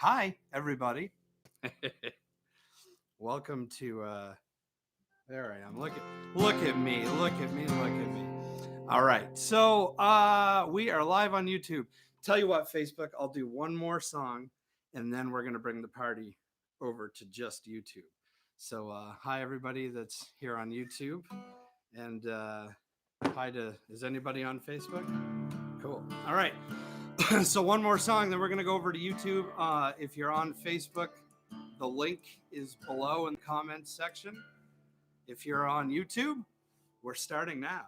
Hi, everybody. Welcome to there I am. Look at me. Look at me. Look at me. All right. So we are live on YouTube. Tell you what, Facebook, I'll do one more song and then we're gonna bring the party over to just YouTube. So hi everybody that's here on YouTube. And hi to is anybody on Facebook? Cool. All right. So one more song, then we're gonna go over to YouTube. If you're on Facebook, the link is below in the comments section. If you're on YouTube, we're starting now.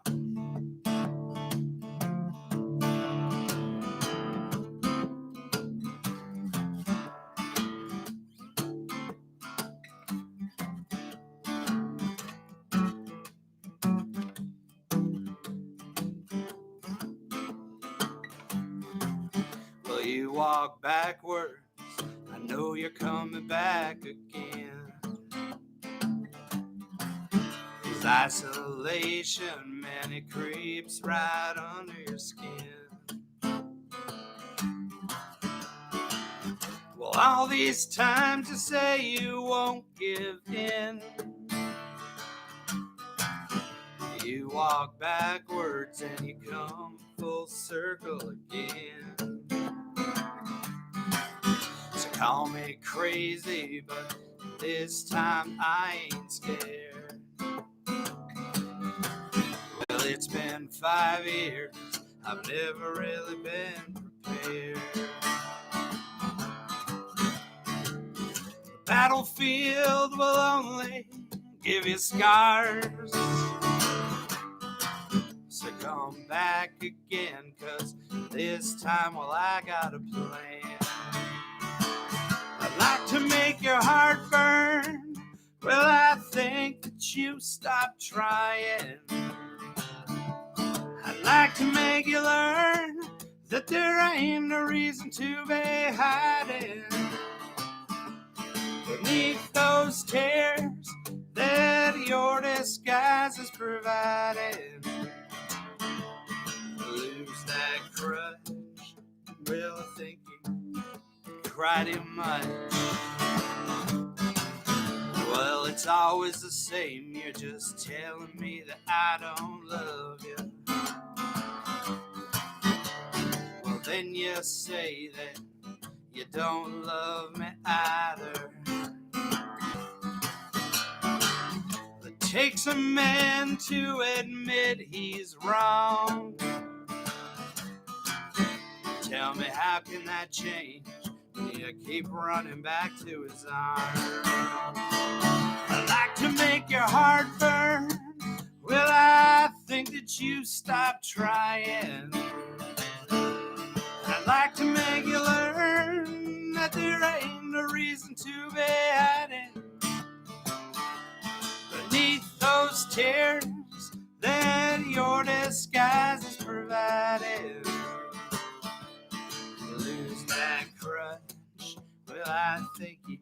Well, you walk backwards, I know you're coming back again. Cause isolation, man, it creeps right under your skin. Well, all these times you say you won't give in. You walk backwards and you come full circle again. So call me crazy, but this time I ain't scared. Well, it's been 5 years, I've never really been prepared. The battlefield will only give you scars. So come back again, cause this time, well, I got a plan. I'd like to make your heart burn. Well, I think that you stop trying. I'd like to make you learn that there ain't no reason to be hiding beneath those tears that your disguise is providing. Lose that crutch. Well, I think you cried too much. Well, it's always the same. You're just telling me that I don't love you. Well, then you say that you don't love me either. It takes a man to admit he's wrong. Tell me, how can that change when you keep running back to his arms? I like to make your heart burn. Well, I think that you stopped trying. I'd like to make you learn that there ain't no reason to be hiding beneath those tears that your disguise is providing. Lose that crutch. Well, I think you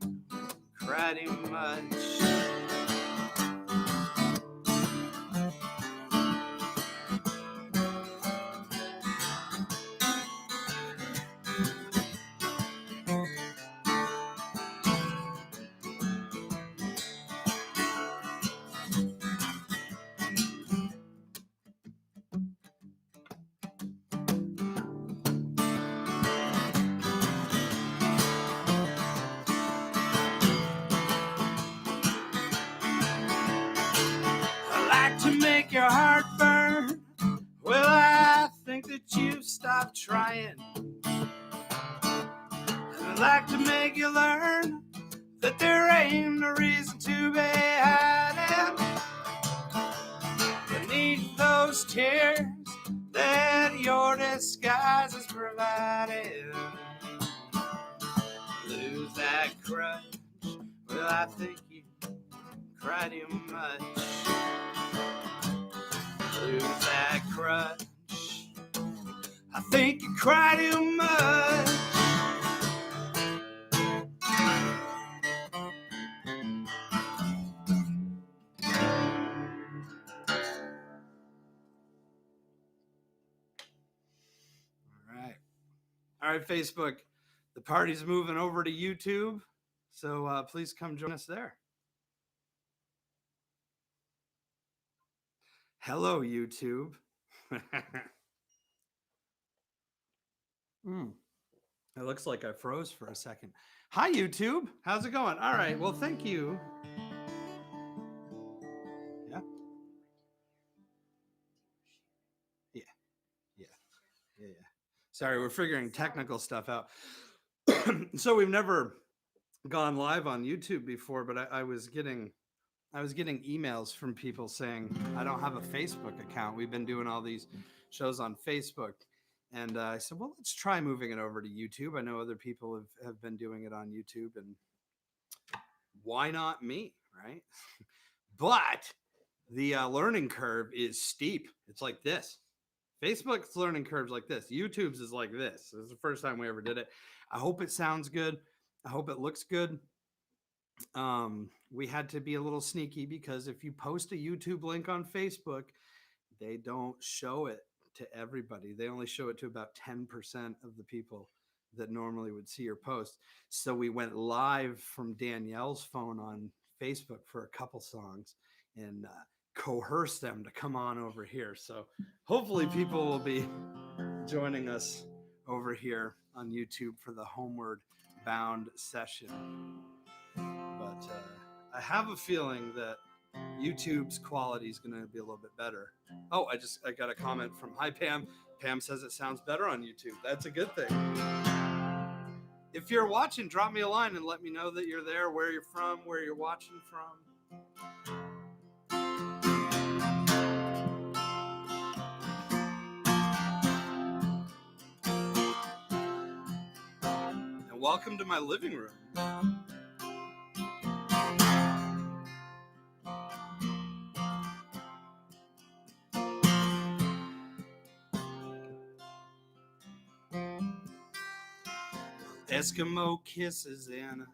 cried too much. To make your heart burn. Well, I think that you've stopped trying. I'd like to make you learn that there ain't no reason to be hiding beneath those tears that your disguise is providing. Lose that crutch. Well, I think you cried too much. Lose that crutch. I think you cry too much. All right, Facebook. The party's moving over to YouTube, so please come join us there. Hello, YouTube. It looks like I froze for a second. Hi, YouTube. How's it going? All right. Well, thank you. Yeah. Yeah. Yeah. Yeah. Yeah. Sorry, we're figuring technical stuff out. So we've never gone live on YouTube before, but I was getting emails from people saying I don't have a Facebook account. We've been doing all these shows on Facebook, and I said, well, let's try moving it over to YouTube. I know other people have been doing it on YouTube, and why not me, right? But the learning curve is steep. It's like this. Facebook's learning curve's like this. YouTube's is like this. This is the first time we ever did it. I hope it sounds good. I hope it looks good. We had to be a little sneaky because if you post a YouTube link on Facebook, they don't show it to everybody. They only show it to about 10% of the people that normally would see your post. So we went live from Danielle's phone on Facebook for a couple songs and coerced them to come on over here. So hopefully people will be joining us over here on YouTube for the Homeward Bound session. But I have a feeling that YouTube's quality is going to be a little bit better. Oh, I got a comment from hi Pam. Pam says it sounds better on YouTube. That's a good thing. If you're watching, drop me a line and let me know that you're there, where you're from, where you're watching from. And welcome to my living room. Eskimo kisses and a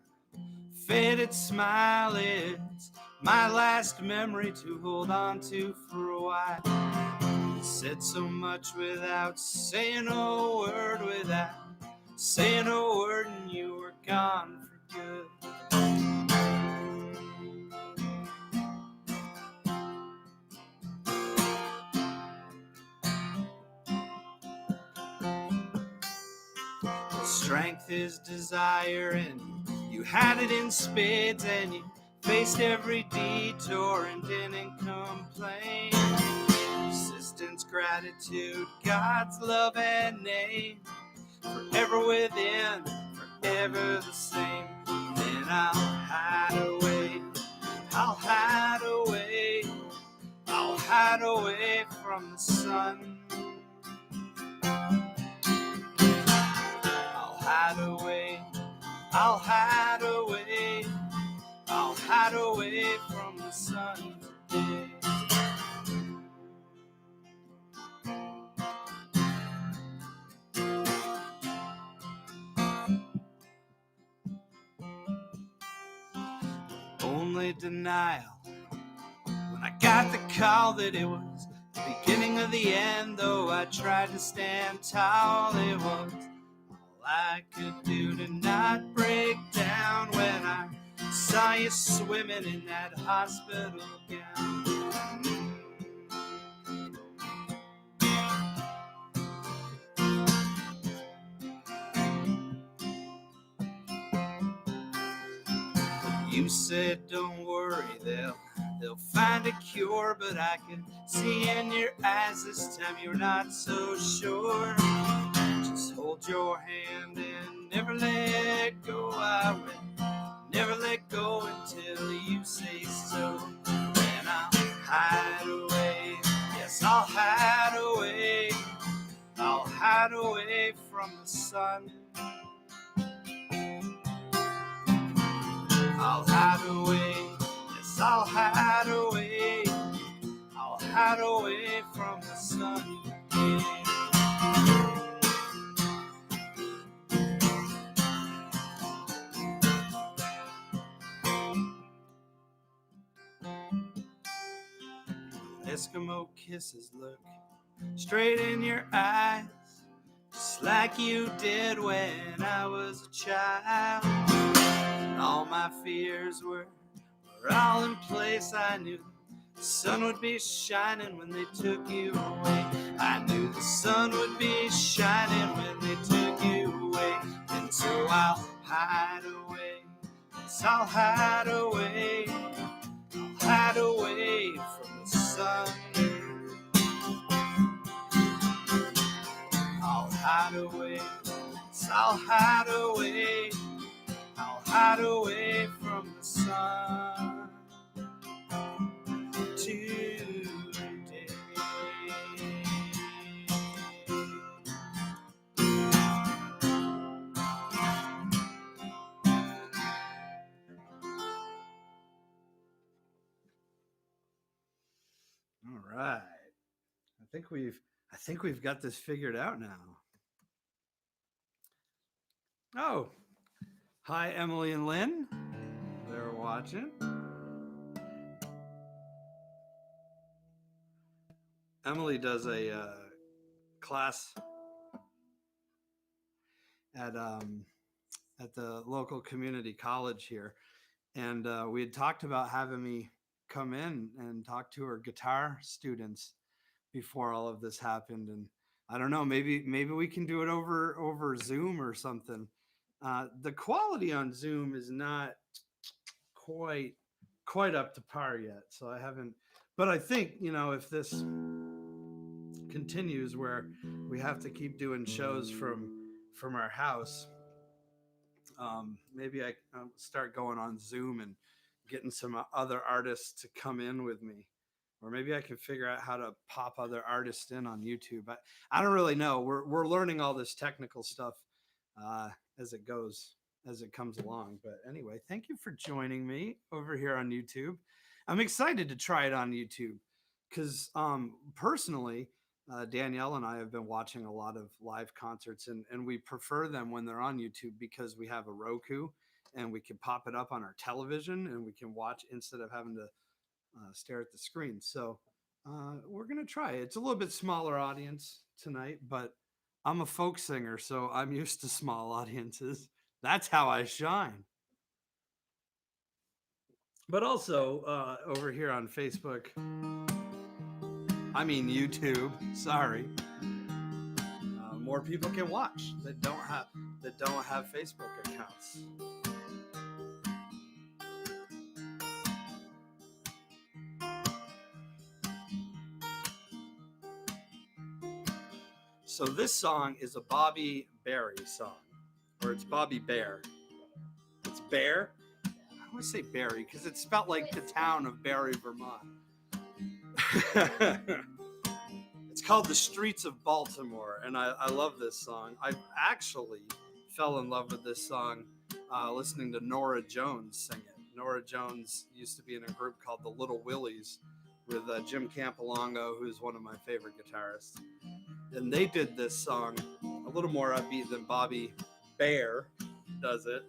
faded smile. It's my last memory to hold on to for a while. You said so much without saying a word, without saying a word, and you were gone for good. Strength is desire, and you had it in spades, and you faced every detour and didn't complain. Persistence, gratitude, God's love and name, forever within, forever the same. Then I'll hide away, I'll hide away, I'll hide away from the sun. Hide away, I'll hide away, I'll hide away from the sun today. Only denial when I got the call that it was the beginning of the end. Though I tried to stand tall, it was I could do to not break down when I saw you swimming in that hospital gown. You said don't worry, they'll find a cure, but I can see in your eyes this time you're not so sure. Just hold your hand and never let go. I will never let go until you say so. And I'll hide away, yes, I'll hide away, I'll hide away from the sun. I'll hide away, yes, I'll hide away, I'll hide away from the sun. Eskimo kisses look straight in your eyes, just like you did when I was a child. And all my fears were all in place. I knew the sun would be shining when they took you away. I knew the sun would be shining when they took you away. And so I'll hide away. So I'll hide away. I'll hide away from the sun. I'll hide away. So I'll hide away. I'll hide away from the sun today. All right. I think we've got this figured out now. Oh, hi, Emily and Lynn. They're watching. Emily does a class at the local community college here, and we had talked about having me come in and talk to her guitar students before all of this happened. And I don't know, maybe we can do it over Zoom or something. The quality on Zoom is not quite up to par yet, so I haven't. But I think, if this continues where we have to keep doing shows from our house, maybe I start going on Zoom and getting some other artists to come in with me, or maybe I can figure out how to pop other artists in on YouTube. I don't really know. We're learning all this technical stuff as it comes along. But anyway, thank you for joining me over here on YouTube. I'm excited to try it on YouTube because personally, Danielle and I have been watching a lot of live concerts, and we prefer them when they're on YouTube because we have a Roku and we can pop it up on our television and we can watch instead of having to stare at the screen. So we're going to try it. It's a little bit smaller audience tonight, but I'm a folk singer, so I'm used to small audiences. That's how I shine. But also over here on Facebook, I mean YouTube, sorry. More people can watch that don't have Facebook accounts. So this song is a Bobby Berry song, or it's Bobby Bear. It's Bear. I always say Barry because it's spelled like the town of Barry, Vermont. It's called The Streets of Baltimore, and I love this song. I actually fell in love with this song listening to Norah Jones sing it. Norah Jones used to be in a group called the Little Willies with Jim Campolongo, who's one of my favorite guitarists. And they did this song a little more upbeat than Bobby Bear does it.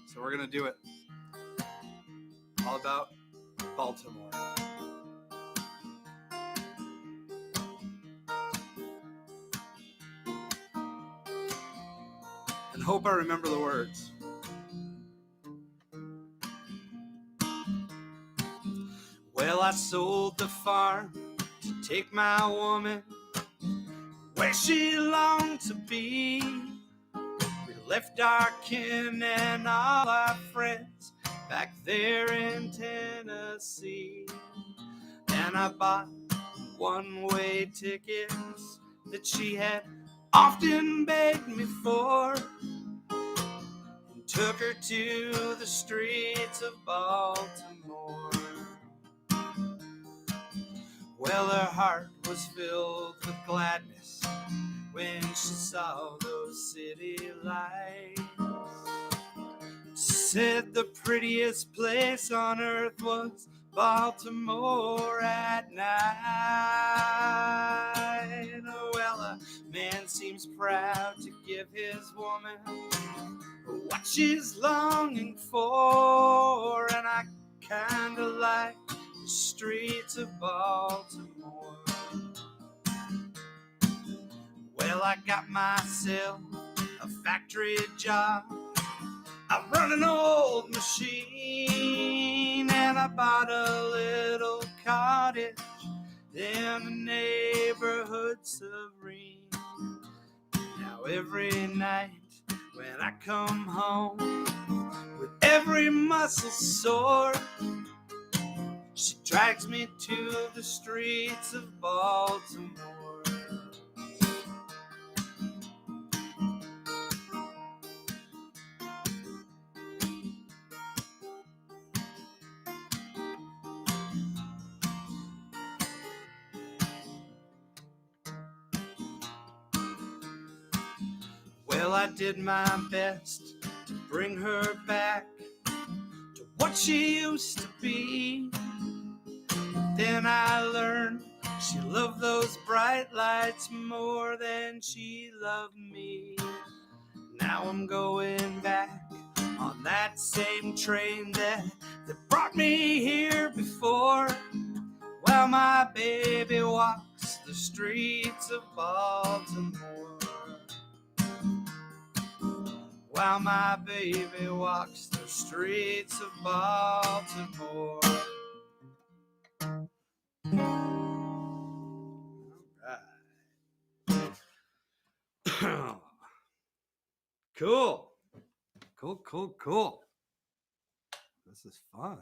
So we're going to do it. All about Baltimore. And hope I remember the words. Well, I sold the farm to take my woman where she longed to be. We left our kin and all our friends back there in Tennessee. And I bought one-way tickets that she had often begged me for, and took her to the streets of Baltimore. Well, her heart was filled with gladness when she saw those city lights. Said the prettiest place on earth was Baltimore at night. Well, a man seems proud to give his woman what she's longing for, and I kinda like the streets of Baltimore. Well, I got myself a factory job. I run an old machine, and I bought a little cottage in the neighborhood serene. Now every night when I come home with every muscle sore, she drags me to the streets of Baltimore. Well, I did my best to bring her back to what she used to be. Then I learned she loved those bright lights more than she loved me. Now I'm going back on that same train that brought me here before. While my baby walks the streets of Baltimore. While my baby walks the streets of Baltimore. All right. Cool. Cool. This is fun.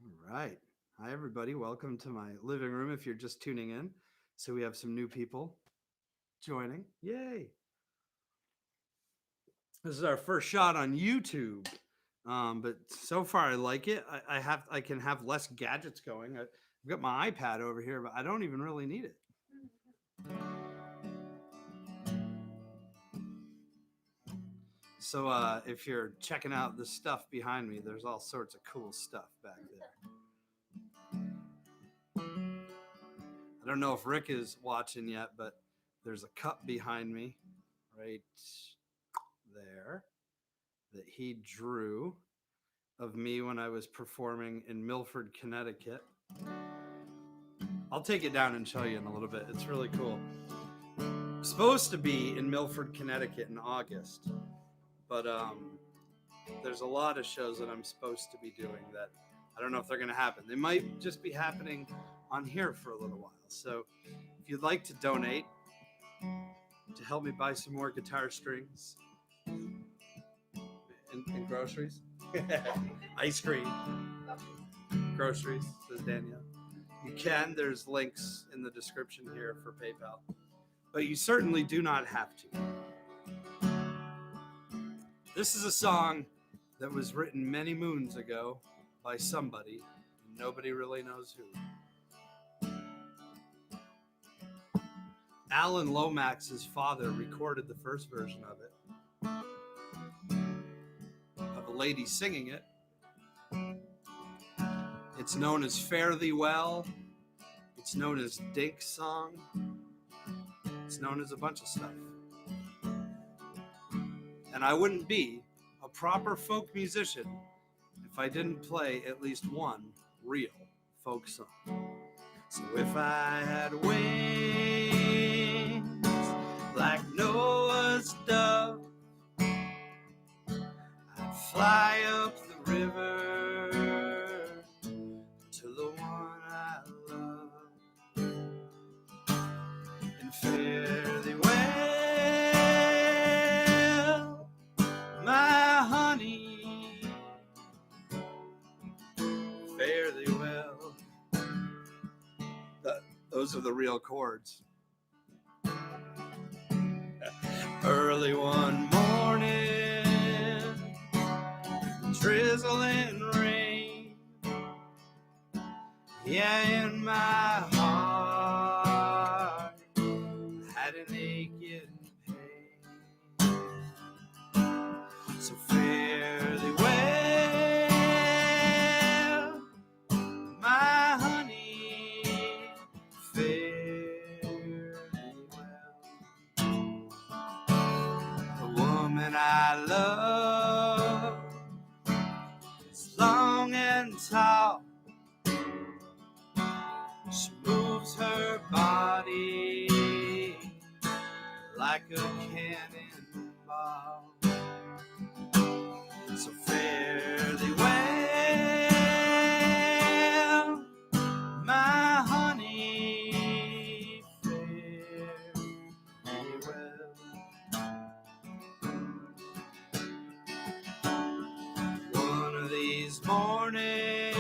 All right. Hi, everybody. Welcome to my living room if you're just tuning in. So we have some new people joining. Yay. This is our first shot on YouTube. But so far I like it. I can have less gadgets going. I've got my iPad over here, but I don't even really need it. So if you're checking out the stuff behind me, there's all sorts of cool stuff back there. I don't know if Rick is watching yet, but there's a cup behind me right there that he drew of me when I was performing in Milford, Connecticut. I'll take it down and show you in a little bit. It's really cool. I'm supposed to be in Milford, Connecticut in August, but there's a lot of shows that I'm supposed to be doing that I don't know if they're going to happen. They might just be happening on here for a little while. So if you'd like to donate to help me buy some more guitar strings and groceries, ice cream, groceries, says Danielle, you can. There's links in the description here for PayPal, but you certainly do not have to. This is a song that was written many moons ago by somebody, and nobody really knows who. Alan Lomax's father recorded the first version of it, of a lady singing it. It's known as Fare Thee Well. It's known as Dink Song. It's known as a bunch of stuff. And I wouldn't be a proper folk musician if I didn't play at least one real folk song. So if I had wings like Noah's dove, I'd fly up the river to the one I love and fare thee well, my honey, fare thee well. Those are the real chords. Early one morning, drizzling rain, yeah, in my heart I had an aching pain. So fare thee well, my honey, fare thee well. The woman I love is long and tall. She moves her body like a cannonball. So fare thee well, my honey, fare thee well. One of these mornings,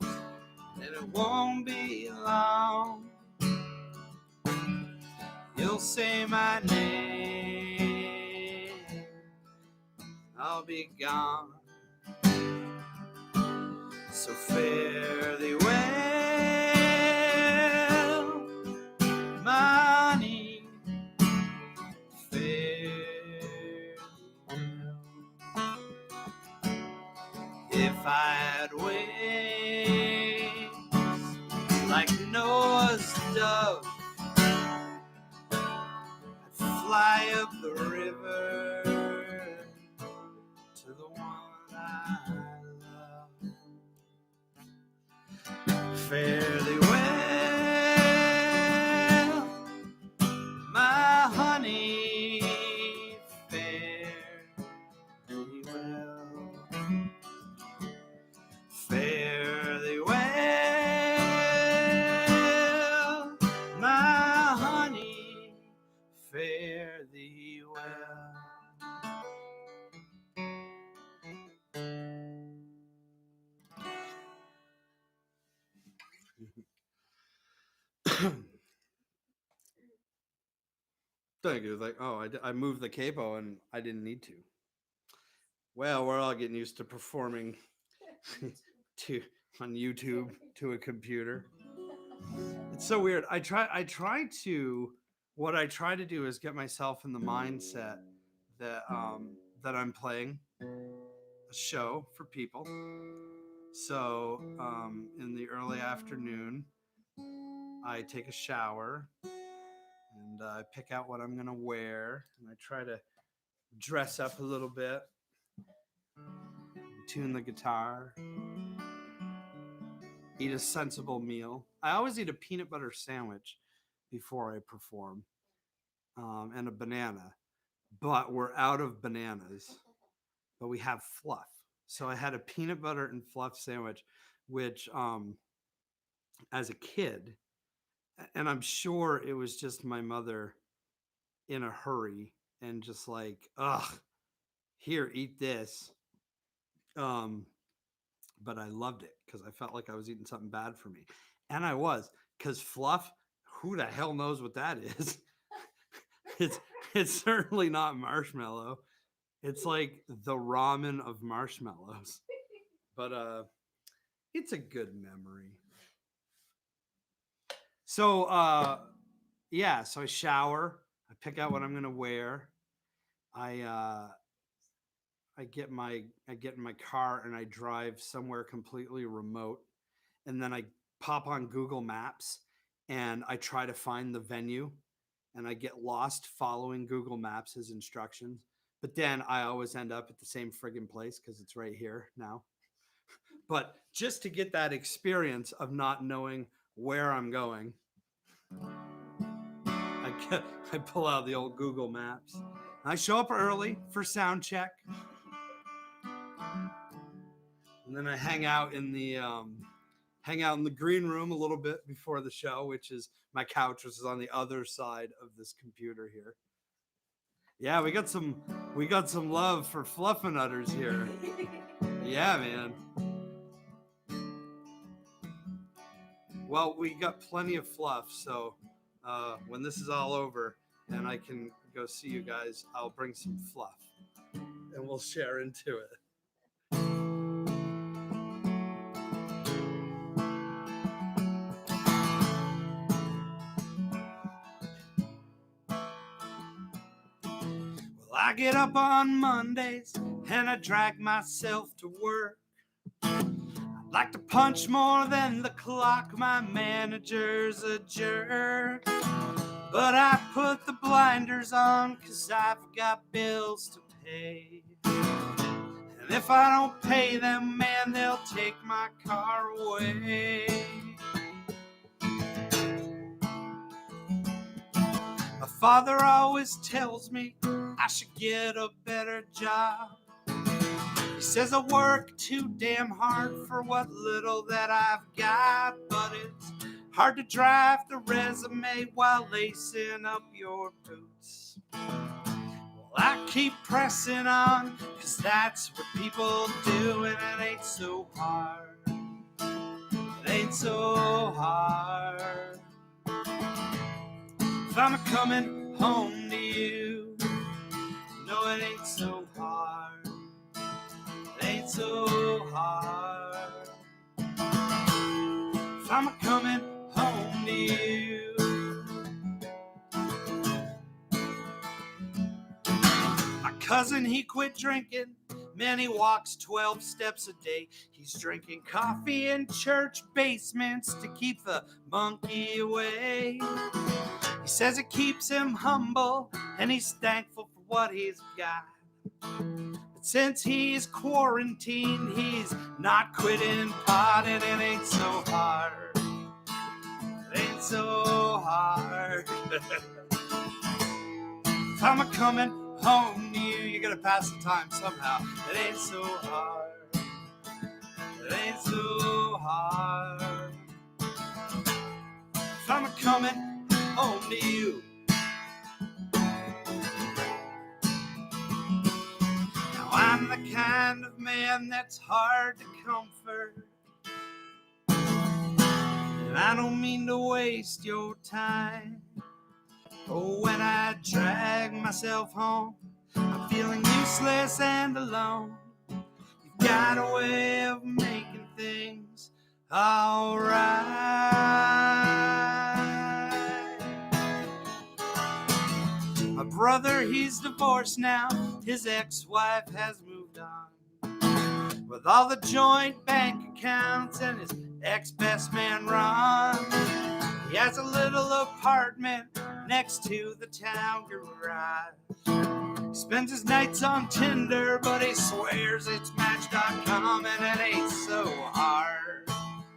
and it won't be long, you'll say my name, I'll be gone. So fare thee well, my honey, fare thee well. If I had wings like Noah's dove, I'd fly up the river to the one I love. Fare thee well, my honey, fare thee well. Fare thee well, my honey, fare thee well. Thank you. Like, oh, I moved the capo and I didn't need to. Well, we're all getting used to performing on YouTube to a computer. It's so weird. What I try to do is get myself in the mindset that that I'm playing a show for people. So in the early afternoon, I take a shower and I pick out what I'm gonna wear, and I try to dress up a little bit, tune the guitar, eat a sensible meal. I always eat a peanut butter sandwich before I perform, and a banana. But we're out of bananas, but we have fluff. So I had a peanut butter and fluff sandwich, which as a kid, and I'm sure it was just my mother in a hurry and just like, ugh, here, eat this. But I loved it because I felt like I was eating something bad for me. And I was, because fluff, who the hell knows what that is? It's certainly not marshmallow. It's like the ramen of marshmallows. But it's a good memory. So yeah, so I shower, I pick out what I'm gonna wear. I get in my car and I drive somewhere completely remote, and then I pop on Google Maps and I try to find the venue, and I get lost following Google Maps' instructions. But then I always end up at the same friggin' place because it's right here now. But just to get that experience of not knowing where I'm going, I pull out the old Google Maps. I show up early for sound check, and then I hang out in the green room a little bit before the show, which is my couch, which is on the other side of this computer here. Yeah, we got some love for Fluffernutters here. Yeah, man. Well, we got plenty of fluff, so when this is all over and I can go see you guys, I'll bring some fluff and we'll share into it. Well, I get up on Mondays and I drag myself to work. I'd like to punch more than the clock, my manager's a jerk. But I put the blinders on 'cause I've got bills to pay. And if I don't pay them, man, they'll take my car away. A Father always tells me I should get a better job. He says I work too damn hard for what little that I've got, but it's hard to draft a resume while lacing up your boots. Well, I keep pressing on, 'cause that's what people do, and it ain't so hard. It ain't so hard. If I'm coming home to you, no, it ain't so hard. It ain't so hard. If I'm coming home to you. My cousin, he quit drinking. Man, he walks 12 steps a day. He's drinking coffee in church basements to keep the monkey away. He says it keeps him humble, and he's thankful for what he's got. But since he's quarantined, he's not quitting pot, and it ain't so hard. It ain't so hard. If I'm coming home to you, you gotta pass the time somehow. It ain't so hard. It ain't so hard. If I'm coming home to you. Now I'm the kind of man that's hard to comfort, and I don't mean to waste your time. Oh, when I drag myself home, I'm feeling useless and alone. You've got a way of making things all right. My brother, he's divorced now. His ex-wife has moved on. With all the joint bank accounts and his ex-best man Ron, he has a little apartment next to the town garage. He spends his nights on Tinder, but he swears it's Match.com, and it ain't so hard.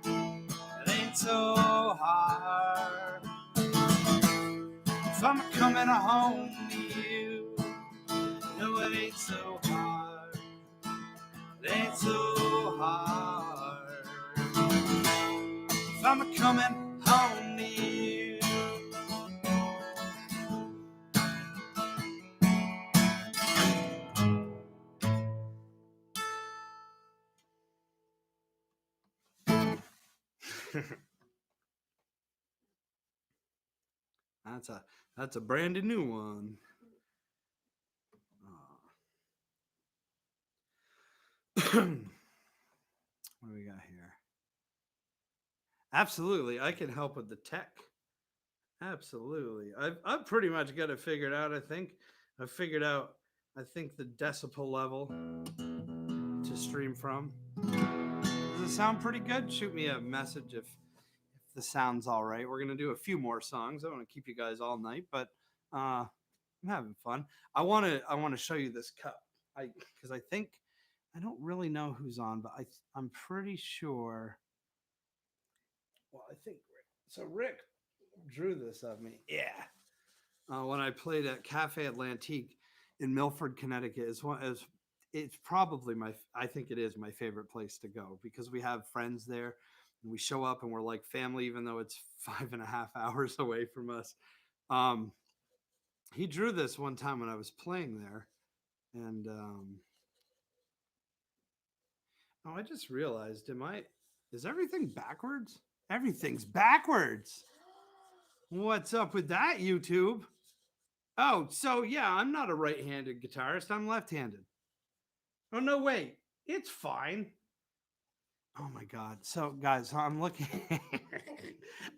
It ain't so hard. If I'm coming home to you, no, it ain't so hard. It ain't so hard. If I'm coming home to you. That's a brand new one. What do we got here? Absolutely, I can help with the tech. Absolutely, I've pretty much got it figured out. I think I've figured out. I think the decibel level to stream from. Does it sound pretty good? Shoot me a message if the sound's all right. We're gonna do a few more songs. I don't want to keep you guys all night, but I'm having fun. I want to show you this cup. Because I think I don't really know who's on, but I'm pretty sure. Well, I think so. Rick drew this of me. Yeah. When I played at Cafe Atlantique in Milford, Connecticut, it's probably I think it is my favorite place to go because we have friends there. And we show up and we're like family, even though it's 5.5 hours away from us. He drew this one time when I was playing there, and oh, I just realized, is everything backwards? Everything's backwards. What's up with that, YouTube? Oh, so yeah, I'm not a right-handed guitarist. I'm left-handed. Oh, no, wait. It's fine. Oh my God. So guys, I'm looking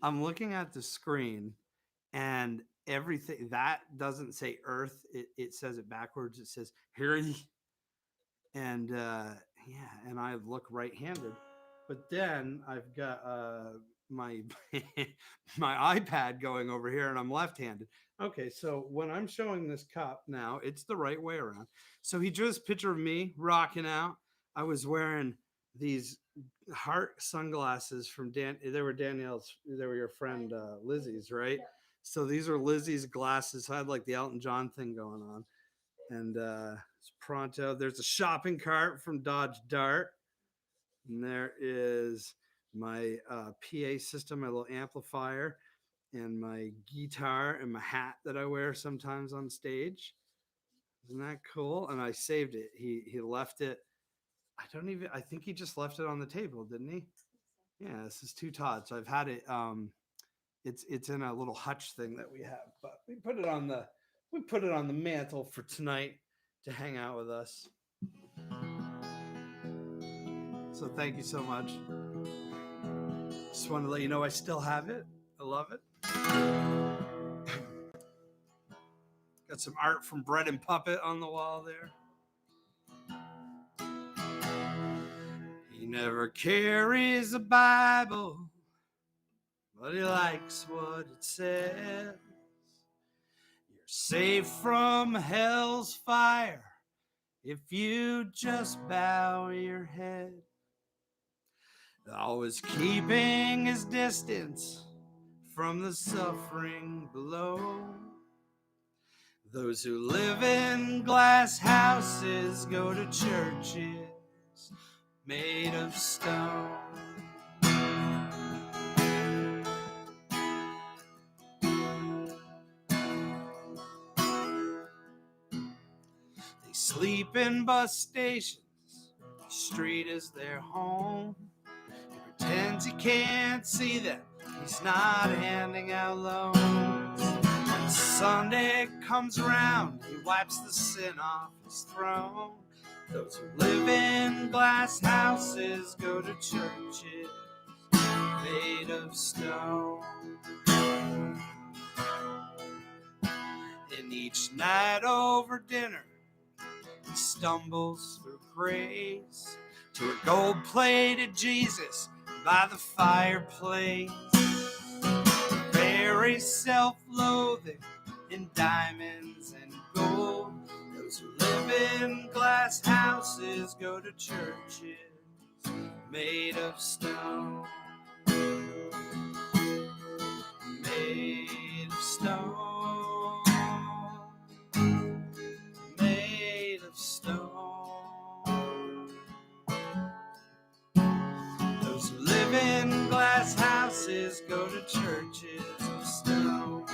I'm looking at the screen, and everything that doesn't say earth. It says it backwards. It says here. And yeah, and I look right-handed. But then I've got my my iPad going over here, and I'm left-handed. Okay, so when I'm showing this cup now, it's the right way around. So he drew this picture of me rocking out. I was wearing these heart sunglasses from Dan. They were Danielle's. They were your friend Lizzie's, right? So these are Lizzie's glasses. So I had like the Elton John thing going on. And it's Pronto. There's a shopping cart from Dodge Dart. And there is my PA system, my little amplifier, and my guitar and my hat that I wear sometimes on stage. Isn't that cool? And I saved it. He left it. I think he just left it on the table, didn't he? Yeah, this is too Todd. So I've had it. It's in a little hutch thing that we have, but we put it on the mantle for tonight to hang out with us. So thank you so much. Just want to let you know I still have it. I love it. Got some art from Bread and Puppet on the wall there. He never carries a Bible, but he likes what it says. You're safe from hell's fire if you just bow your head. Always keeping his distance from the suffering below. Those who live in glass houses go to churches made of stone. They sleep in bus stations, the street is their home. He pretends he can't see them, he's not handing out loans. When Sunday comes around, he wipes the sin off his throne. Those who live in glass houses go to churches made of stone. And each night over dinner, he stumbles through grace to a gold-plated Jesus by the fireplace. Very self-loathing in diamonds and gold. Those who live in glass houses go to churches made of stone. Made of stone. Made of stone. Those who live in glass houses go to churches of stone.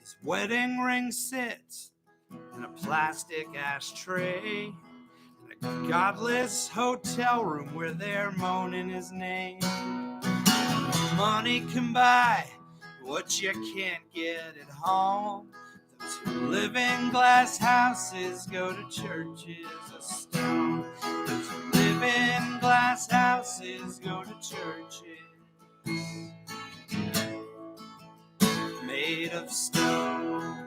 His wedding ring sits in a plastic ashtray in a godless hotel room where they're moaning his name. Money can buy what you can't get at home. Those who live in glass houses go to churches of stone. Those who live in glass houses go to churches made of stone.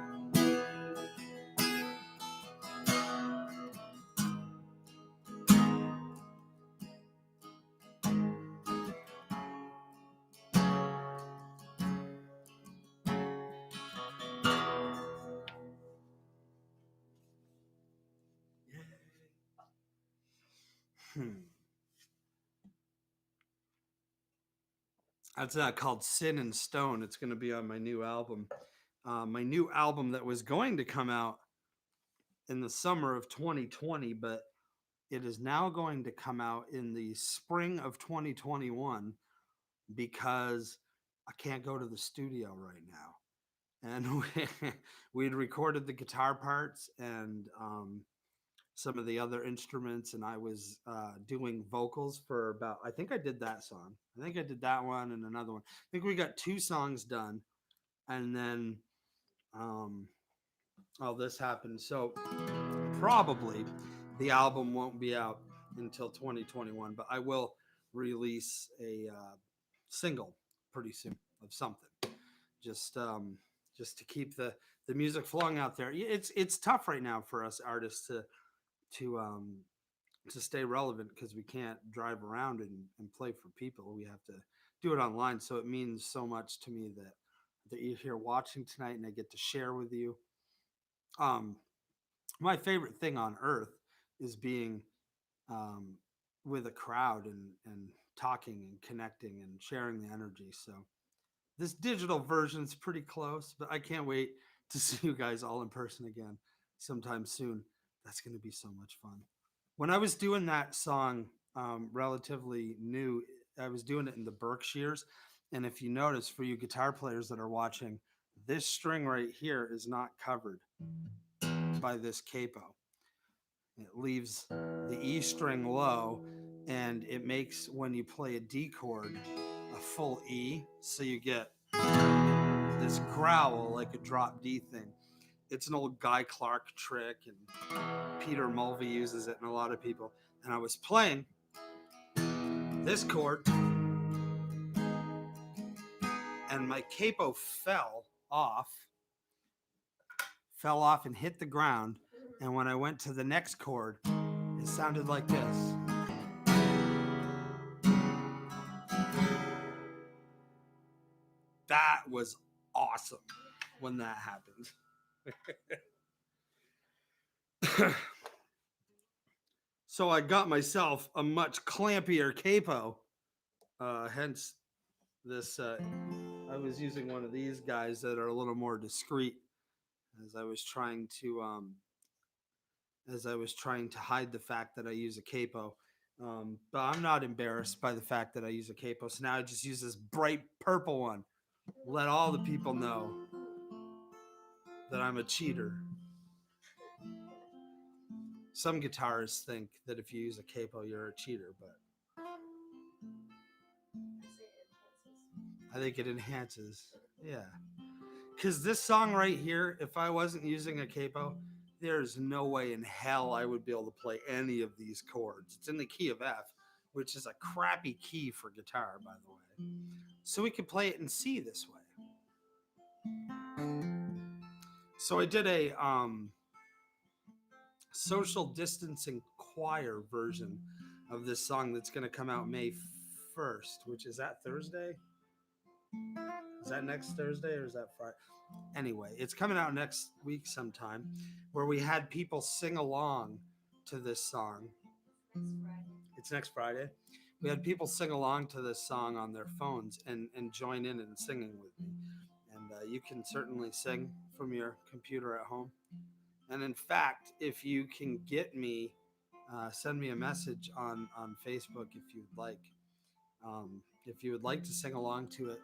That's called Sin and Stone. It's going to be on my new album. My new album that was going to come out in the summer of 2020, but it is now going to come out in the spring of 2021 because I can't go to the studio right now. And we'd recorded the guitar parts and some of the other instruments, and I was doing vocals for about, I think I did that song. I think I did that one and another one. I think we got 2 songs done, and then all this happened. So probably the album won't be out until 2021, but I will release a single pretty soon of something, just to keep the music flowing out there. It's tough right now for us artists to to stay relevant because we can't drive around and play for people. We have to do it online. So it means so much to me that you're here watching tonight and I get to share with you. Um, my favorite thing on earth is being um, with a crowd and talking and connecting and sharing the energy. So this digital version is pretty close, but I can't wait to see you guys all in person again sometime soon. That's going to be so much fun. When I was doing that song, relatively new, I was doing it in the Berkshires. And if you notice, for you guitar players that are watching, this string right here is not covered by this capo. It leaves the E string low, and it makes, when you play a D chord, a full E. So you get this growl like a drop D thing. It's an old Guy Clark trick, and Peter Mulvey uses it, and a lot of people. And I was playing this chord, and my capo fell off and hit the ground. And when I went to the next chord, it sounded like this. That was awesome when that happened. So I got myself a much clampier capo. Hence this, I was using one of these guys that are a little more discreet as I was trying to hide the fact that I use a capo. But I'm not embarrassed by the fact that I use a capo. So now I just use this bright purple one. Let all the people know that I'm a cheater. Some guitarists think that if you use a capo, you're a cheater, but I think it enhances. Yeah. Because this song right here, if I wasn't using a capo, there's no way in hell I would be able to play any of these chords. It's in the key of F, which is a crappy key for guitar, by the way. So we could play it in C this way. So I did a social distancing choir version of this song that's going to come out May 1st, which is that Thursday? Is that next Thursday or is that Friday? Anyway, it's coming out next week sometime, where we had people sing along to this song. It's next Friday. We had people sing along to this song on their phones and join in and singing with me. And you can certainly sing from your computer at home. And in fact, if you can get me, send me a message on Facebook if you'd like. If you would like to sing along to it,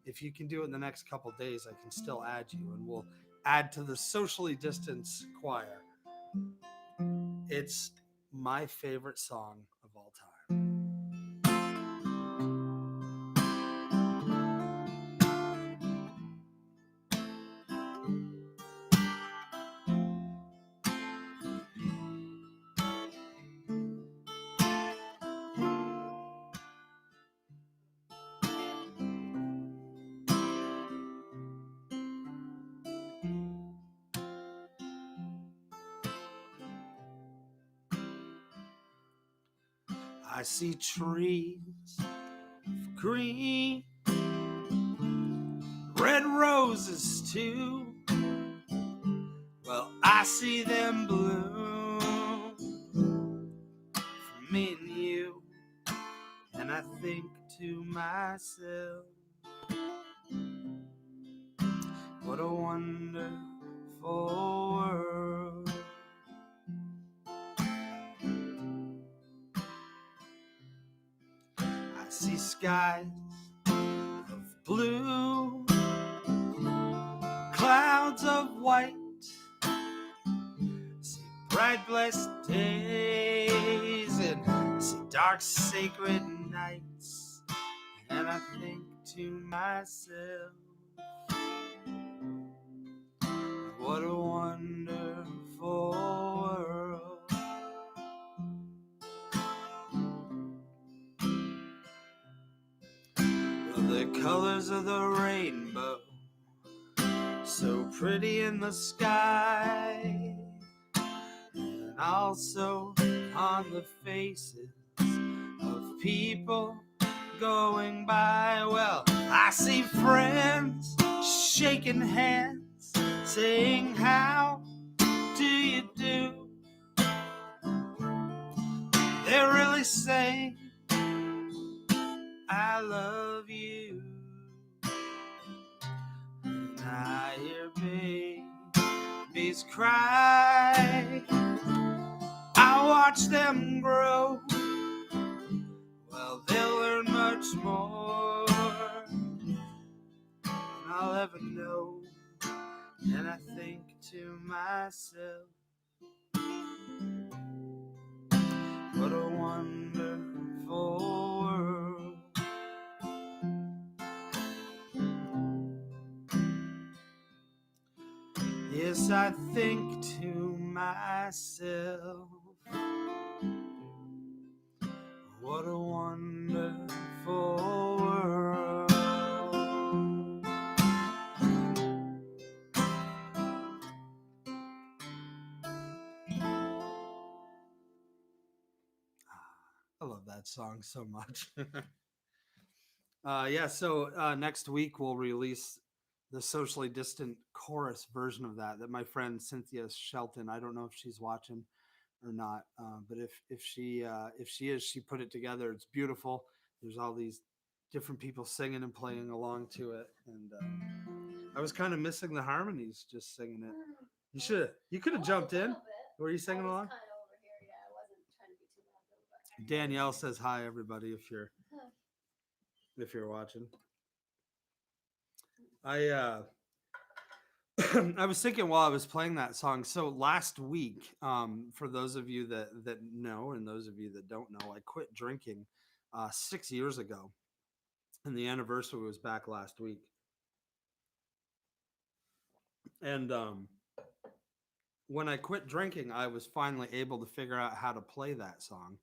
if you can do it in the next couple days, I can still add you, and we'll add to the socially distanced choir. It's my favorite song of all time. I see trees of green, red roses too. Well, I see them bloom for me and you, and I think to myself, what a wonderful world. I see skies of blue, clouds of white, see bright blessed days and see dark sacred nights, and I think to myself, what a wonderful world. Well, the colors of the rainbow, so pretty in the sky, and also on the faces of people going by. Well, I see friends shaking hands, saying, how do you do? They're really saying, I love you. And I hear babies cry, I watch them grow. Well, they'll learn much more than I'll ever know. And I think to myself, what a wonderful world. Yes, I think to myself, what a wonderful world. I love that song so much. So next week we'll release the socially distant chorus version of that my friend Cynthia Shelton, I don't know if she's watching or not, but if she is, she put it together. It's beautiful. There's all these different people singing and playing along to it, and I was kind of missing the harmonies just singing it. You could have jumped in. Were you singing along? Danielle says hi, everybody, if you're watching. I was thinking while I was playing that song. So last week, for those of you that know and those of you that don't know, I quit drinking 6 years ago, and the anniversary was back last week. And when I quit drinking, I was finally able to figure out how to play that song.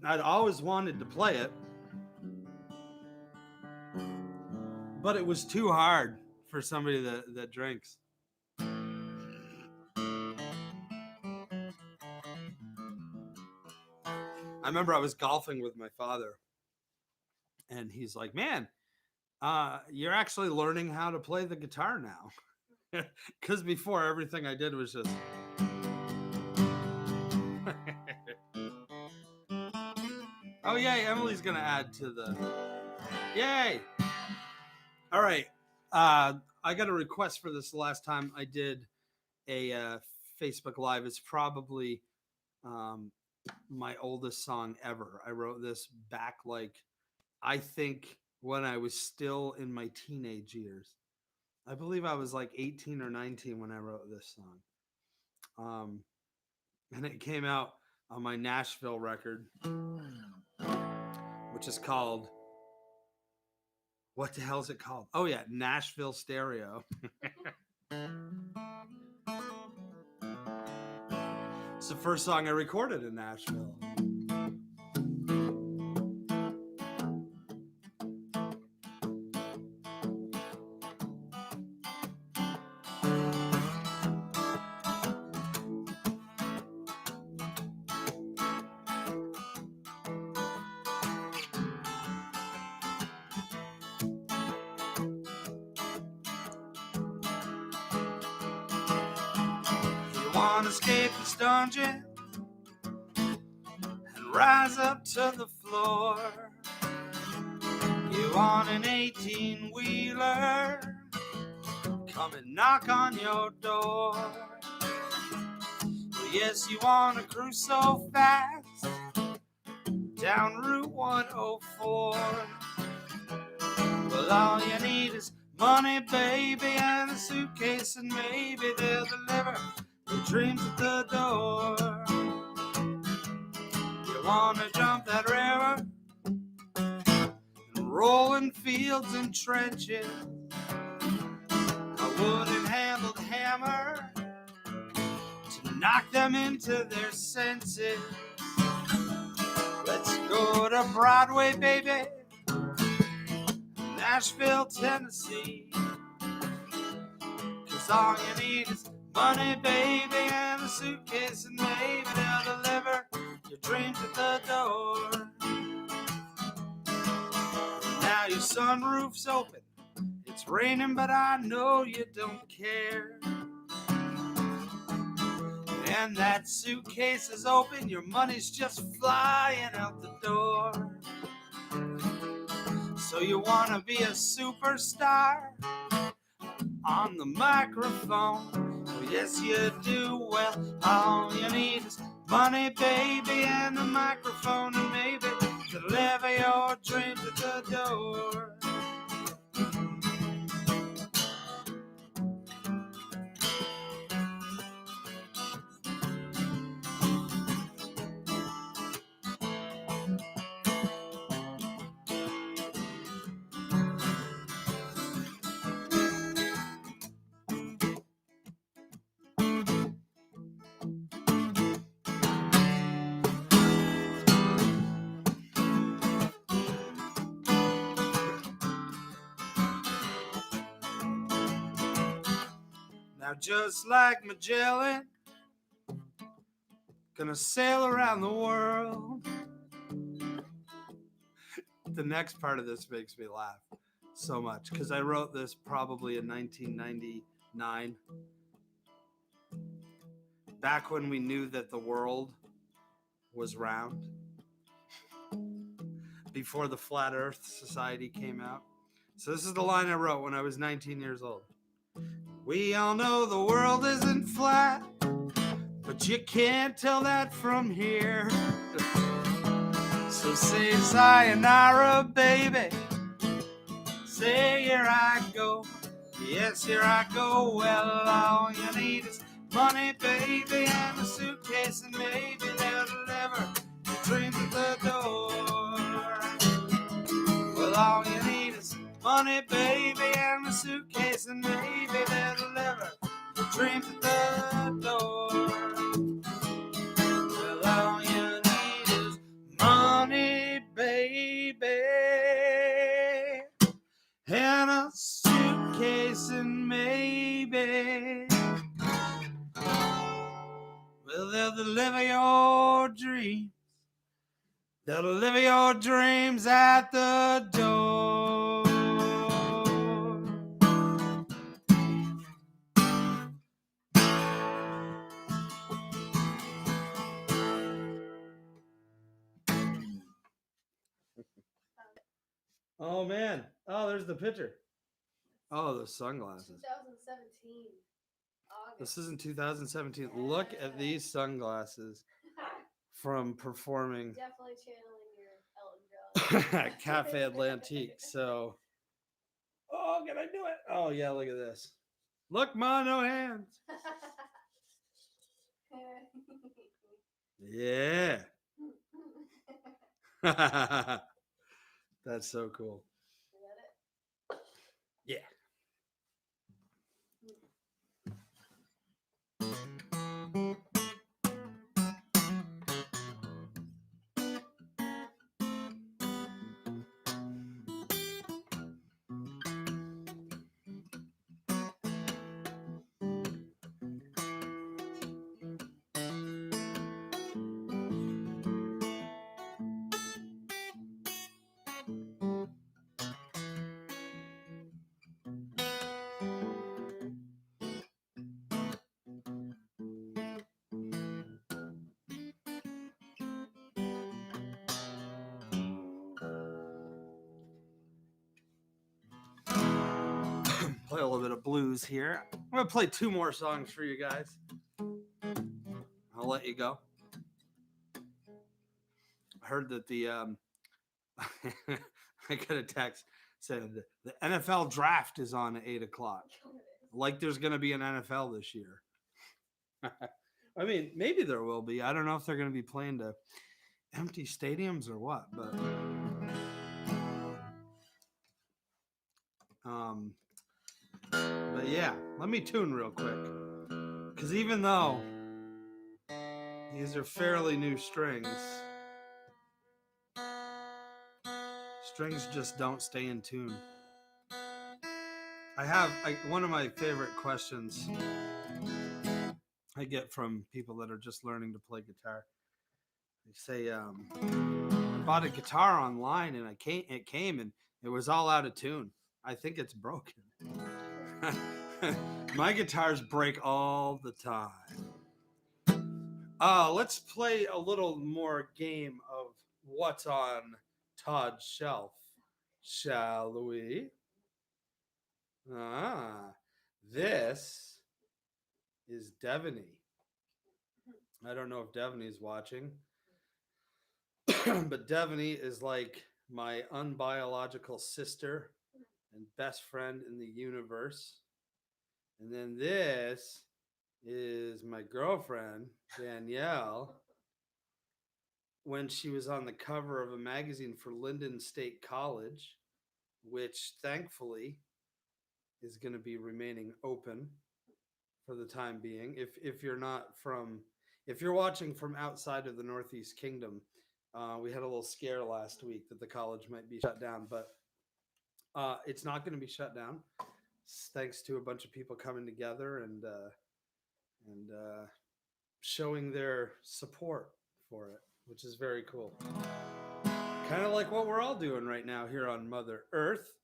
I'd always wanted to play it, but it was too hard for somebody that drinks. I remember I was golfing with my father, and he's like, man, you're actually learning how to play the guitar now. Because before, everything I did was just... Oh, yay, Emily's going to add to the... Yay! All right. I got a request for this last time I did a Facebook Live. It's probably my oldest song ever. I wrote this back, I think when I was still in my teenage years. I believe I was 18 or 19 when I wrote this song. And it came out on my Nashville record, which is called... What the hell is it called? Oh, yeah, Nashville Stereo. It's the first song I recorded in Nashville. Escape this dungeon and rise up to the floor. You want an 18-wheeler, come and knock on your door. Well, yes, you want to cruise so fast down Route 104. Well, all you need is money, baby, and a suitcase, and maybe they'll deliver your dreams at the door. You wanna jump that river and roll in fields and trenches, a wooden-handled hammer to knock them into their senses. Let's go to Broadway, baby, Nashville, Tennessee, 'cause all you need is money, baby, and a suitcase, and maybe they'll deliver your dreams at the door. Now your sunroof's open, it's raining, but I know you don't care. And that suitcase is open, your money's just flying out the door. So you wanna be a superstar on the microphone? Well, yes you do. Well, all you need is money, baby, and a microphone, and maybe deliver your dreams at the door. Now just like Magellan, gonna sail around the world. The next part of this makes me laugh so much because I wrote this probably in 1999, back when we knew that the world was round, before the Flat Earth Society came out. So this is the line I wrote when I was 19 years old. We all know the world isn't flat, but you can't tell that from here. So say sayonara, baby. Say here I go. Yes, here I go. Well, all you need is money, baby, and a suitcase, and maybe they'll deliver your dreams at the door. Well, all you need is money, baby, and a suitcase, and maybe they'll deliver your dreams at the door. Well, all you need is money, baby, and a suitcase, and maybe, well, they'll deliver your dreams. They'll deliver your dreams at the door. Oh, man. Oh, there's the picture. Oh, those sunglasses. 2017. August. This isn't 2017. Look at these sunglasses from performing Definitely channeling your Elton John. Cafe Atlantique. So, oh, can I do it? Oh, yeah, look at this. Look, ma, no hands. Yeah. That's so cool. Yeah. Play a little bit of blues here. I'm going to play two more songs for you guys. I'll let you go. I heard that the I got a text saying the NFL draft is on at 8 o'clock. Like there's going to be an NFL this year. I mean, maybe there will be. I don't know if they're going to be playing to empty stadiums or what, but yeah, let me tune real quick. Because even though these are fairly new strings, strings just don't stay in tune. One of my favorite questions I get from people that are just learning to play guitar. They say, I bought a guitar online and it came and it was all out of tune. I think it's broken. My guitars break all the time. Let's play a little more game of what's on Todd's shelf, shall we? This is Devaney. I don't know if Devaney's watching, but Devaney is like my unbiological sister and best friend in the universe. And then this is my girlfriend, Danielle, when she was on the cover of a magazine for Linden State College, which thankfully is going to be remaining open for the time being. If you're watching from outside of the Northeast Kingdom, we had a little scare last week that the college might be shut down, but it's not going to be shut down. Thanks to a bunch of people coming together and showing their support for it, which is very cool. Kind of like what we're all doing right now here on Mother Earth.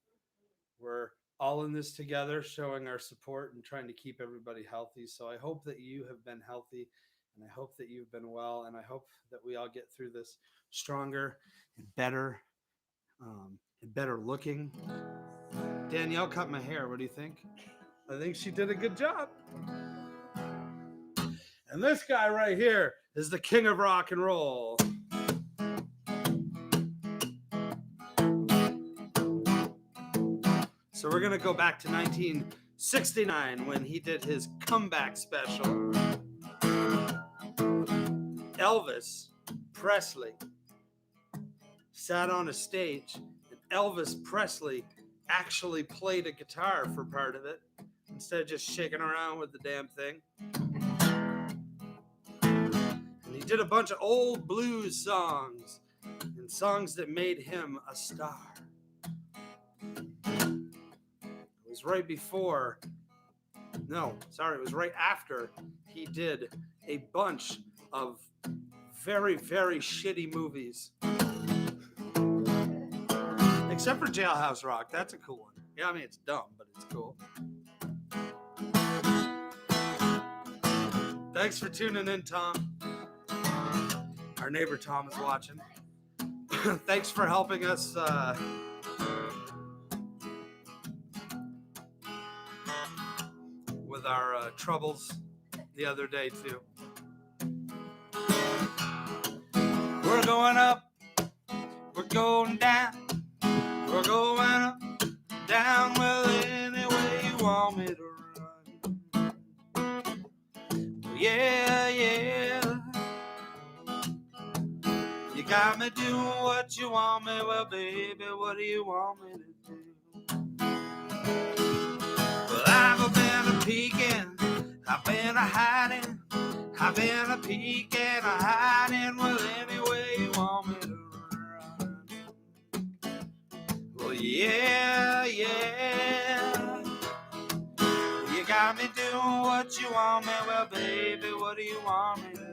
We're all in this together, showing our support and trying to keep everybody healthy. So I hope that you have been healthy, and I hope that you've been well, and I hope that we all get through this stronger and better looking. Danielle cut my hair. What do you think? I think she did a good job. And this guy right here is the king of rock and roll. So we're going to go back to 1969 when he did his comeback special. Elvis Presley sat on a stage, and Elvis Presley actually played a guitar for part of it instead of just shaking around with the damn thing. And he did a bunch of old blues songs and songs that made him a star. It was right before, it was right after he did a bunch of very, very shitty movies. Except for Jailhouse Rock. That's a cool one. Yeah, I mean, it's dumb, but it's cool. Thanks for tuning in, Tom. Our neighbor Tom is watching. Thanks for helping us with our troubles the other day, too. We're going up, we're going down, we're going up, down, well, any way you want me to run. Yeah, yeah. You got me doing what you want me, well, baby, what do you want me to do? Well, I've been a peeking, I've been a hiding, I've been a peeking, a hiding, well, any way you want me to run. Well, yeah, yeah. You got me doing what you want me, well, baby, what do you want me to do?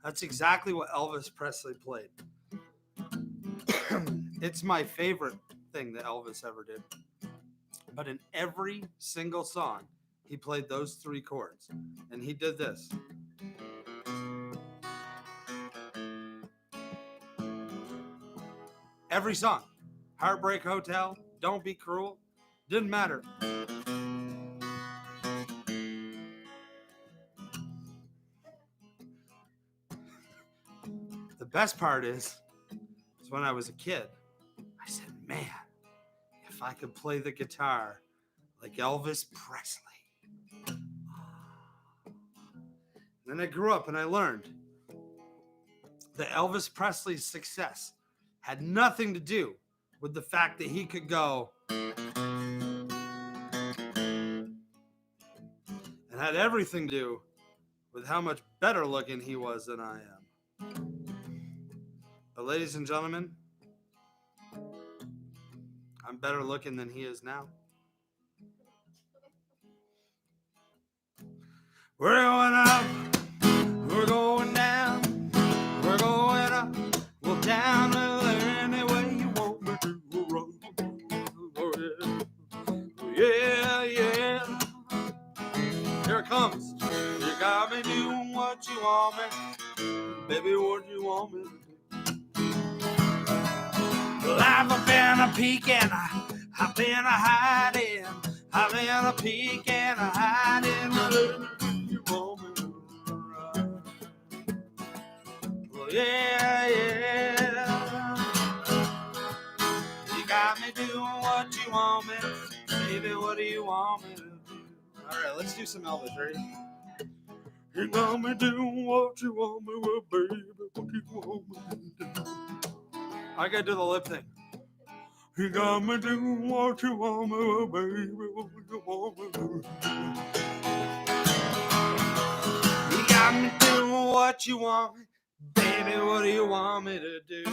That's exactly what Elvis Presley played. It's my favorite thing that Elvis ever did. But in every single song, he played those three chords. And he did this. Every song. Heartbreak Hotel, Don't Be Cruel, didn't matter. The best part is when I was a kid, I said, man, if I could play the guitar like Elvis Presley. Then I grew up and I learned that Elvis Presley's success had nothing to do with the fact that he could go, and had everything to do with how much better looking he was than I am. But ladies and gentlemen, I'm better looking than he is now. We're going up, we're going down, we're going up, well down any way you want me to run. Oh, yeah, yeah. Here it comes. You got me doing what you want me, baby, what you want me to do. Well, I've been a peeking, I've been a hiding, I've been a peeking, a hiding. You want me to run. Well, yeah, yeah. You got me doing what you want me, baby, what do you want me to do? All right, let's do some Elvis. Ready? You got me doing what you want me, well, baby, what do you want me to do? I gotta do the lip thing. You got me doing what you want me, well, baby, what do you want me to do? You got me doing what you want me, baby, what do you want me to do?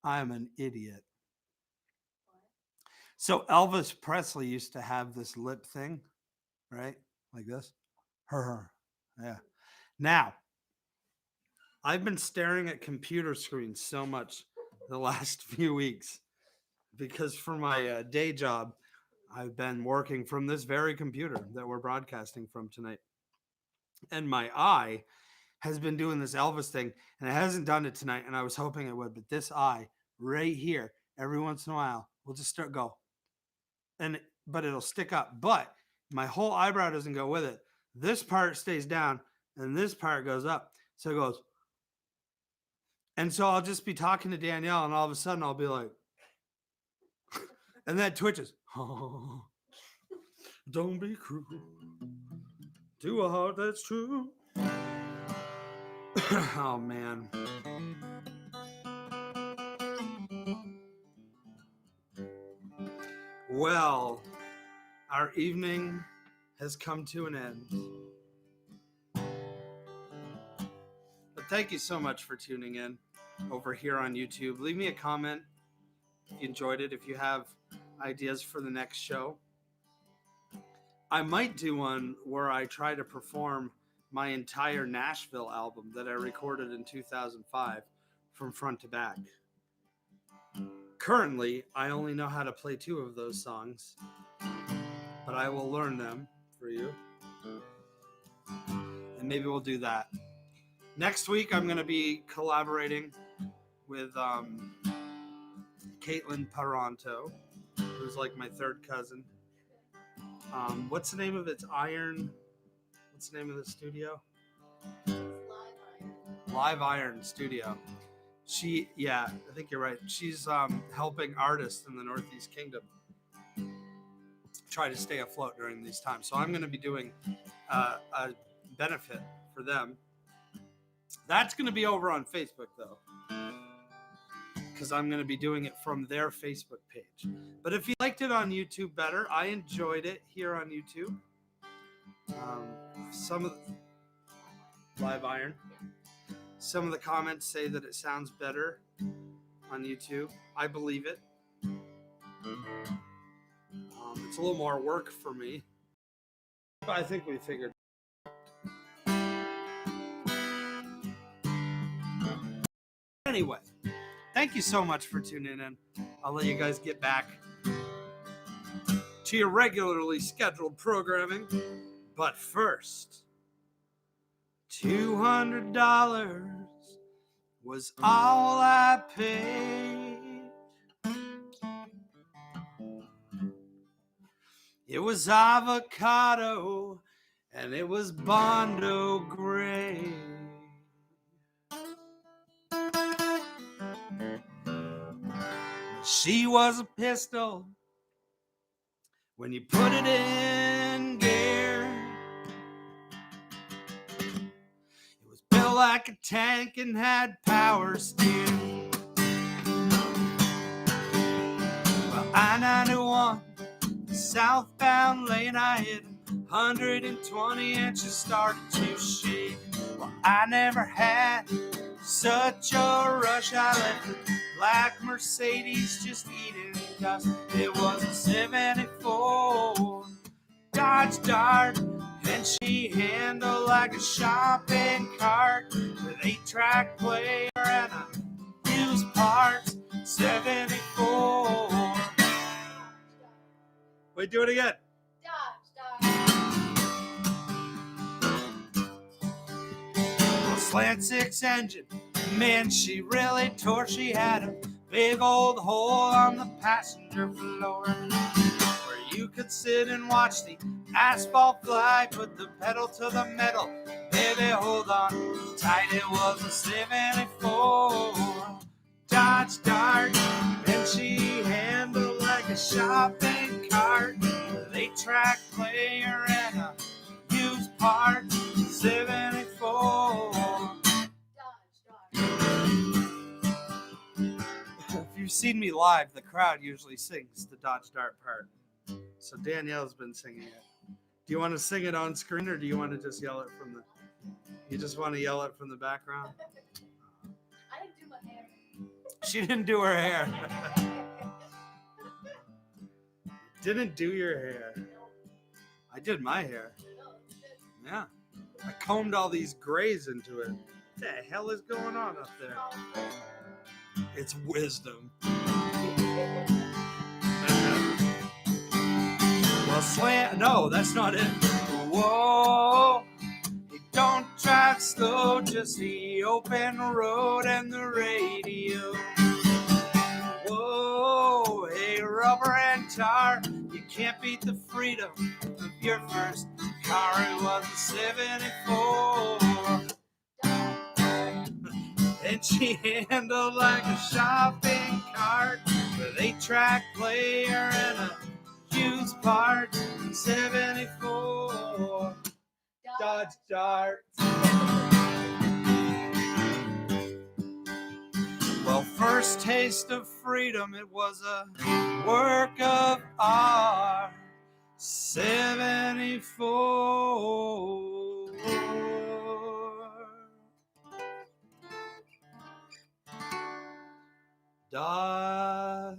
I'm an idiot. So Elvis Presley used to have this lip thing, right? Like this. Yeah. Now, I've been staring at computer screens so much the last few weeks because for my day job, I've been working from this very computer that we're broadcasting from tonight. And my eye has been doing this Elvis thing, and it hasn't done it tonight, and I was hoping it would, but this eye right here, every once in a while, will just start go. But it'll stick up. But my whole eyebrow doesn't go with it. This part stays down, and this part goes up. So it goes. And so I'll just be talking to Danielle, and all of a sudden I'll be like, and that twitches. Oh, don't be cruel to a heart that's true. Oh, man. Well, our evening has come to an end. But thank you so much for tuning in over here on YouTube. Leave me a comment if you enjoyed it, if you have ideas for the next show. I might do one where I try to perform my entire Nashville album that I recorded in 2005 from front to back. Currently, I only know how to play 2 of those songs, but I will learn them for you. And maybe we'll do that. Next week, I'm going to be collaborating with Caitlin Pronto, who's like my third cousin. What's the name of it? What's the name of the studio? Live Iron Studio. I think you're right. She's helping artists in the Northeast Kingdom try to stay afloat during these times. So I'm going to be doing a benefit for them. That's going to be over on Facebook, though, because I'm going to be doing it from their Facebook page. But if you liked it on YouTube better, I enjoyed it here on YouTube. Some of the Live Iron. Some of the comments say that it sounds better on YouTube. I believe it. It's a little more work for me, but I think we figured. Anyway, thank you so much for tuning in. I'll let you guys get back to your regularly scheduled programming. But first, $200 was all I paid. It was avocado and it was Bondo Gray. She was a pistol when you put it in gear. It was built like a tank and had power steer. Well, I-91, southbound lane, I hit 120 and she started to shake. Well, I never had such a rush. I left the black Mercedes just eating dust. It was a 74 Dodge Dart, and she handled like a shopping cart with 8-track player and a used parts. 74. Wait, do it again. Slant 6 engine, man, she really tore. She had a big old hole on the passenger floor where you could sit and watch the asphalt fly. Put the pedal to the metal, baby, hold on tight. It was a 74 Dodge Dart, and she handled like a shopping cart with 8-track player and a used part. 74 If you've seen me live, the crowd usually sings the Dodge Dart part. So Danielle's been singing it. Do you want to sing it on screen, or do you want to just yell it from the... You just want to yell it from the background? I didn't do my hair. She didn't do her hair. Didn't do your hair. I did my hair. Yeah. I combed all these grays into it. What the hell is going on up there? It's wisdom. Well, slant. No, that's not it. Whoa. You don't drive slow, just the open road and the radio. Whoa, hey, rubber and tar. You can't beat the freedom of your first car. It was a 74. And she handled like a shopping cart with 8-track player and a used part. 74 Dodge Dart. Well, first taste of freedom, it was a work of art. 74 Dodge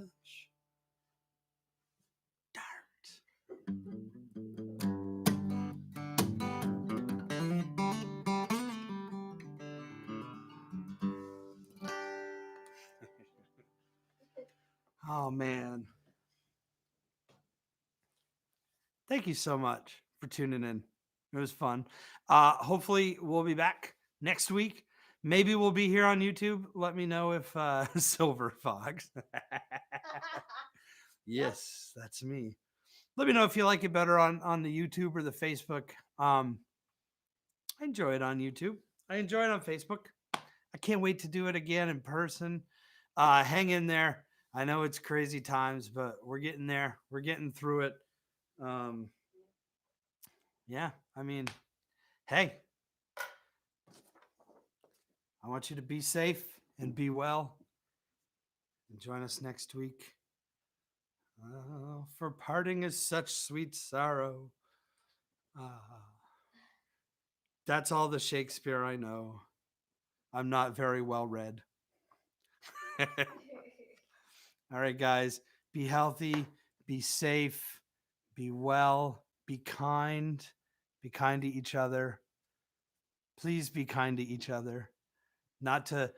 Dart. Oh, man. Thank you so much for tuning in. It was fun. Hopefully, we'll be back next week. Maybe we'll be here on YouTube. Let me know if Silver Fox. Yes, that's me. Let me know if you like it better on the YouTube or the Facebook. I enjoy it on YouTube. I enjoy it on Facebook. I can't wait to do it again in person. Hang in there. I know it's crazy times, but we're getting there. We're getting through it. Yeah, I mean, hey, I want you to be safe and be well. And join us next week. For parting is such sweet sorrow. That's all the Shakespeare I know. I'm not very well read. All right, guys, be healthy, be safe, be well, be kind to each other. Please be kind to each other. Not to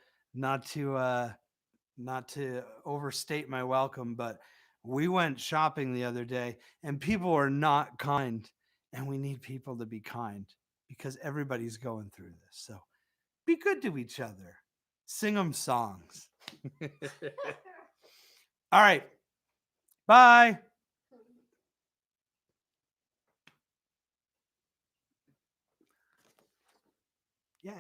overstate my welcome, but we went shopping the other day and people are not kind, and we need people to be kind because everybody's going through this. So be good to each other. Sing them songs. All right. Bye. Yeah.